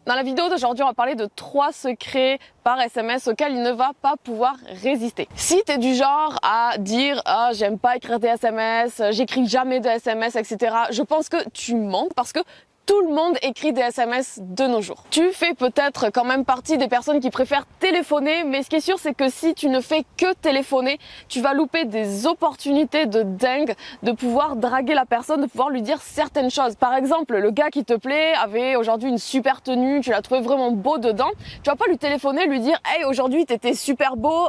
Dans la vidéo d'aujourd'hui, on va parler de 3 secrets par SMS auxquels il ne va pas pouvoir résister. Si tu es du genre à dire « Ah, j'aime pas écrire des SMS, j'écris jamais de SMS, etc. » Je pense que tu mens parce que tout le monde écrit des SMS de nos jours. Tu fais peut-être quand même partie des personnes qui préfèrent téléphoner, mais ce qui est sûr, c'est que si tu ne fais que téléphoner, tu vas louper des opportunités de dingue de pouvoir draguer la personne, de pouvoir lui dire certaines choses. Par exemple, le gars qui te plaît avait aujourd'hui une super tenue, tu l'as trouvé vraiment beau dedans. Tu vas pas lui téléphoner, lui dire « Hey, aujourd'hui t'étais super beau,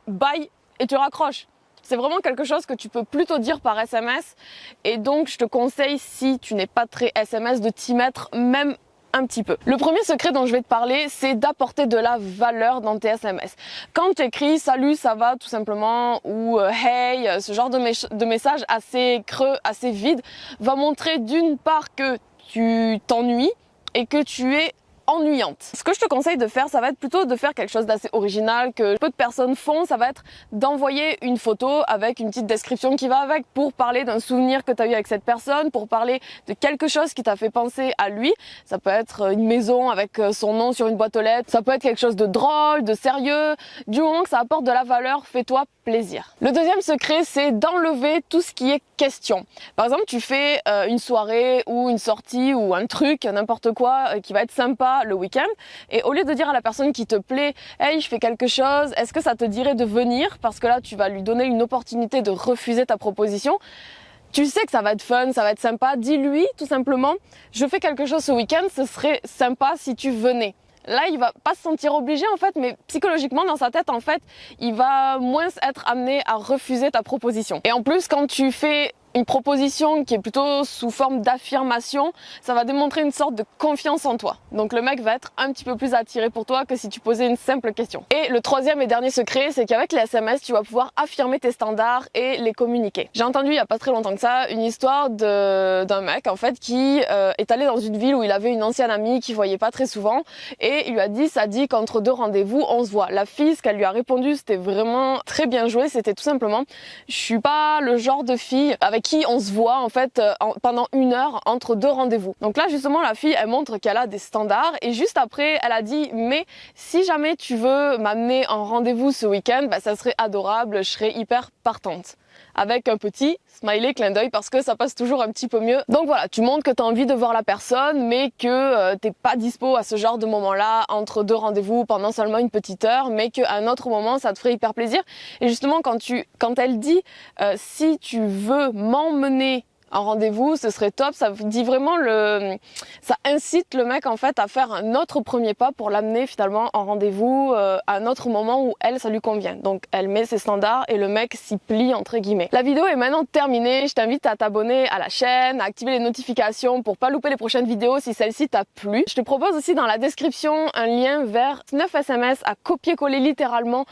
bye » et tu raccroches. C'est vraiment quelque chose que tu peux plutôt dire par SMS et donc je te conseille, si tu n'es pas très SMS, de t'y mettre même un petit peu. Le premier secret dont je vais te parler, c'est d'apporter de la valeur dans tes SMS. Quand tu écris salut, ça va tout simplement ou hey, ce genre de message assez creux, assez vide, va montrer d'une part que tu t'ennuies et que tu es ennuyante. Ce que je te conseille de faire, ça va être plutôt de faire quelque chose d'assez original que peu de personnes font. Ça va être d'envoyer une photo avec une petite description qui va avec pour parler d'un souvenir que tu as eu avec cette personne, pour parler de quelque chose qui t'a fait penser à lui. Ça peut être une maison avec son nom sur une boîte aux lettres. Ça peut être quelque chose de drôle, de sérieux. Du moment que ça apporte de la valeur, fais-toi plaisir. Le deuxième secret, c'est d'enlever tout ce qui est question. Par exemple, tu fais une soirée ou une sortie ou un truc, n'importe quoi, qui va être sympa le week-end, et au lieu de dire à la personne qui te plaît « Hey, je fais quelque chose, est-ce que ça te dirait de venir ?» parce que là, tu vas lui donner une opportunité de refuser ta proposition. Tu sais que ça va être fun, ça va être sympa. Dis-lui tout simplement « Je fais quelque chose ce week-end, ce serait sympa si tu venais. » Là, il va pas se sentir obligé en fait, mais psychologiquement dans sa tête en fait, il va moins être amené à refuser ta proposition. Et en plus, quand tu fais une proposition qui est plutôt sous forme d'affirmation, ça va démontrer une sorte de confiance en toi. Donc le mec va être un petit peu plus attiré pour toi que si tu posais une simple question. Et le troisième et dernier secret, c'est qu'avec les SMS, tu vas pouvoir affirmer tes standards et les communiquer. J'ai entendu il y a pas très longtemps que ça une histoire d'un mec en fait qui est allé dans une ville où il avait une ancienne amie qu'il voyait pas très souvent et il lui a dit ça dit qu'entre 2 rendez-vous on se voit. La fille, ce qu'elle lui a répondu, c'était vraiment très bien joué, c'était tout simplement je suis pas le genre de fille avec qui on se voit en fait pendant 1 heure entre 2 rendez-vous. Donc là justement la fille elle montre qu'elle a des standards et juste après elle a dit mais si jamais tu veux m'amener en rendez-vous ce week-end, bah, ça serait adorable, je serais hyper partante. Avec un petit smiley clin d'œil parce que ça passe toujours un petit peu mieux. Donc voilà, tu montres que tu as envie de voir la personne mais que t'es pas dispo à ce genre de moment-là entre 2 rendez-vous pendant seulement une petite heure, mais qu'à un autre moment ça te ferait hyper plaisir. Et justement quand elle dit si tu veux m'emmener en rendez-vous, ce serait top, ça dit vraiment ça incite le mec en fait à faire un autre premier pas pour l'amener finalement en rendez-vous à un autre moment où elle, ça lui convient. Donc elle met ses standards et le mec s'y plie entre guillemets. La vidéo est maintenant terminée, je t'invite à t'abonner à la chaîne, à activer les notifications pour pas louper les prochaines vidéos si celle-ci t'a plu. Je te propose aussi dans la description un lien vers 9 SMS à copier-coller littéralement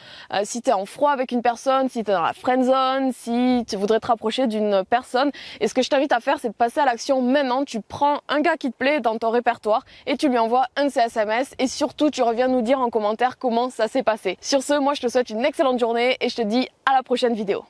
si t'es en froid avec une personne, si t'es dans la friendzone, si tu voudrais te rapprocher d'une personne. Et ce que je t'invite à faire, c'est de passer à l'action maintenant. Tu prends un gars qui te plaît dans ton répertoire et tu lui envoies un de ses SMS et surtout tu reviens nous dire en commentaire comment ça s'est passé. Sur ce, moi je te souhaite une excellente journée et je te dis à la prochaine vidéo.